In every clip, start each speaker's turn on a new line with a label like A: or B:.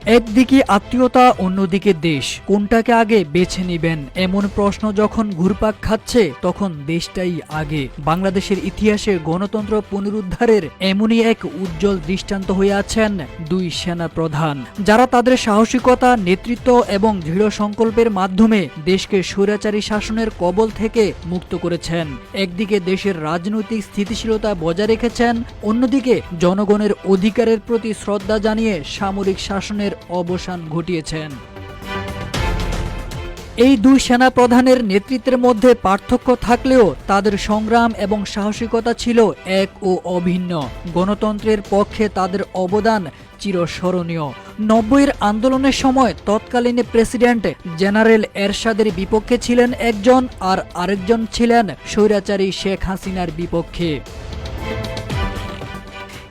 A: একদিকে আত্মীয়তা, অন্যদিকে দেশ, কোনটাকে আগে বেছে নেবেন এমন প্রশ্ন যখন ঘুরপাক খাচ্ছে তখন দেশটাই আগে। বাংলাদেশের ইতিহাসে গণতন্ত্র পুনরুদ্ধারের এমনই এক উজ্জ্বল দৃষ্টান্ত হয়ে আছেন দুই সেনা প্রধান, যারা তাদের সাহসিকতা, নেতৃত্ব এবং দৃঢ় সংকল্পের মাধ্যমে দেশকে স্বৈরাচারী শাসনের কবল থেকে মুক্ত করেছেন। একদিকে দেশের রাজনৈতিক স্থিতিশীলতা বজায় রেখেছেন, অন্যদিকে জনগণের অধিকারের প্রতি শ্রদ্ধা জানিয়ে সামরিক শাসনের অবসান ঘটিয়েছেন। এই দুই সেনা প্রধানের নেতৃত্বের মধ্যে পার্থক্য থাকলেও তাদের সংগ্রাম এবং সাহসিকতা ছিল এক ও অভিন্ন। গণতন্ত্রের পক্ষে তাদের অবদান চিরস্মরণীয়। ৯০-এর আন্দোলনের সময় তৎকালীন প্রেসিডেন্ট জেনারেল এরশাদের বিপক্ষে ছিলেন একজন, আর আরেকজন ছিলেন স্বৈরাচারী শেখ হাসিনার বিপক্ষে।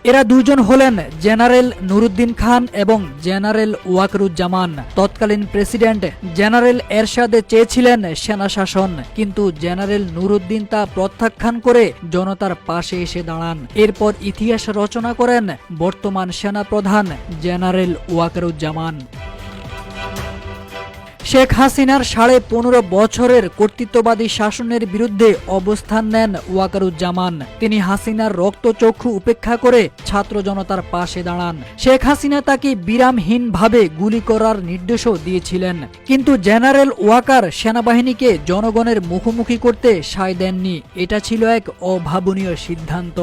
A: এরা দুজন হলেন জেনারেল নুরুদ্দিন খান এবং জেনারেল ওয়াকারুজ্জামান। তৎকালীন প্রেসিডেন্ট জেনারেল এরশাদ চেয়েছিলেন সেনা শাসন, কিন্তু জেনারেল নুরুদ্দিন তা প্রত্যাখ্যান করে জনতার পাশে এসে দাঁড়ান। এরপর ইতিহাস রচনা করেন বর্তমান সেনা প্রধান জেনারেল ওয়াকারুজ্জামান। শেখ হাসিনার ১৫.৫ বছরের কর্তৃত্ববাদী শাসনের বিরুদ্ধে অবস্থান নেন ওয়াকারুজ্জামান। তিনি হাসিনার রক্তচক্ষু উপেক্ষা করে ছাত্র জনতার পাশে দাঁড়ান। শেখ হাসিনা তাকে বিরামহীনভাবে গুলি করার নির্দেশও দিয়েছিলেন, কিন্তু জেনারেল ওয়াকার সেনাবাহিনীকে জনগণের মুখোমুখি করতে সায় দেননি। এটা ছিল এক অভাবনীয় সিদ্ধান্ত।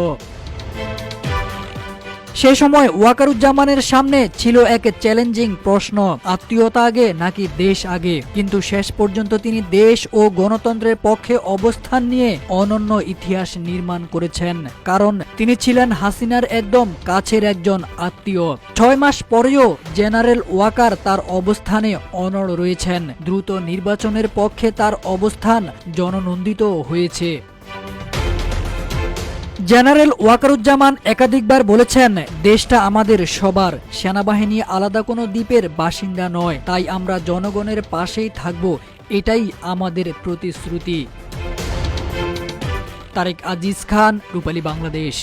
A: সে সময় ওয়াকারুজ্জামানের সামনে ছিল এক চ্যালেঞ্জিং প্রশ্ন, আত্মীয়তা আগে নাকি দেশ আগে। কিন্তু শেষ পর্যন্ত তিনি দেশ ও গণতন্ত্রের পক্ষে অবস্থান নিয়ে অনন্য ইতিহাস নির্মাণ করেছেন, কারণ তিনি ছিলেন হাসিনার একদম কাছের একজন আত্মীয়। ৬ মাস পরেও জেনারেল ওয়াকার তার অবস্থানে অনড় রয়েছেন। দ্রুত নির্বাচনের পক্ষে তার অবস্থান জননন্দিত হয়েছে। জেনারেল ওয়াকারুজ্জামান একাধিকবার বলেছেন, দেশটা আমাদের সবার, সেনাবাহিনী আলাদা কোনো দ্বীপের বাসিন্দা নয়, তাই আমরা জনগণের পাশেই থাকব, এটাই আমাদের প্রতিশ্রুতি। তারেক আজিজ খান, রূপালী বাংলাদেশ।